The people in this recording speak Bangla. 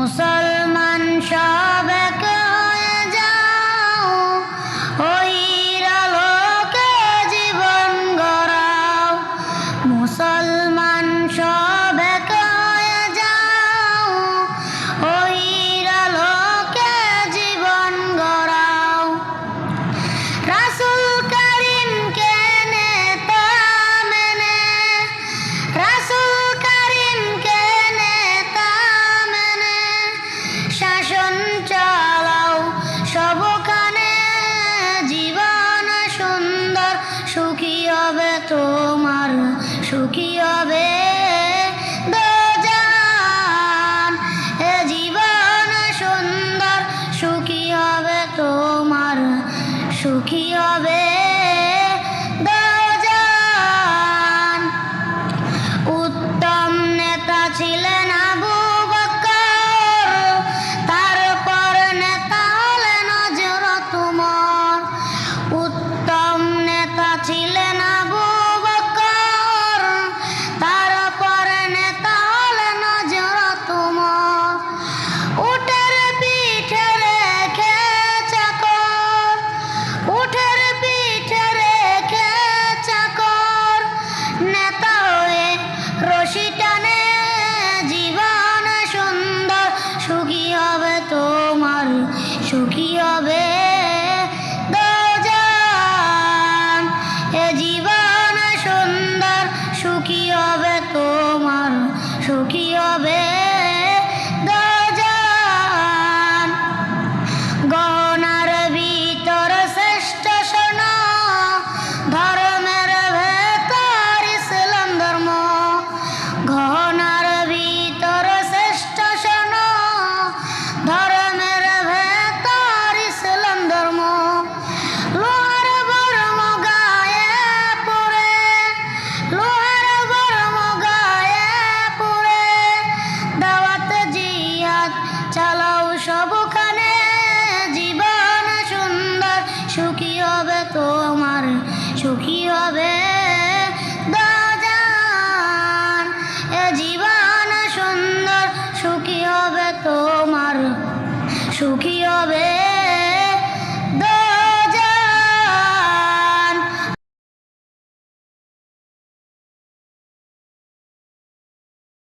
মুসলমান সব এক হয়ে যাও, ওই আলোকে জীবন গড়াও। মুসলমান সব এক হয়ে যাও, ওই আলোকে জীবন গড়াও। রাসূল করিমকে নেতা মেনে, রাসূল করিমকে নেতা মেনে শাসন চালাও সবখানে। জীবন সুন্দর সুখী হবে তোমার, সুখী হবে দোজান। এ জীবন সুন্দর সুখী হবে তোমার, সুখী হবে দোজান। উত্তম নেতা ছিলেন আবু বকর, তারপর নেতা হলেন হযরত ওমর। উত্তম নেতা ছিলেন আবু বকর, তারপর নেতা হলেন হযরত ওমর। উটের পিঠে রেখে চাকর, উটের পিঠে রেখে চাকর নেতা হয়ে রশি টানে। জীবন সুন্দর সুখী হবে তোমার, সুখী হবে দোজান। এ জীবন সুন্দর সুখী হবে তোমার, সুখী হবে দোজান। গহনার ভিতর শ্রেষ্ঠ সোনা, ধর্মের ভেতর ইসলাম ধর্ম। গহনার ভিতর শ্রেষ্ঠ সোনা, ধর্মের ভেতর ইসলাম ধর্ম। লোহার বর্ম গায়ে পরে, লোহার বর্ম গায়ে পরে দাওয়াত জিহাদ চালাও সবখানে। জীবন সুন্দর সুখী হবে তোমার, সুখী হবে দোজান। এ জীবন সুন্দর সুখী হবে তোমার, সুখী হবে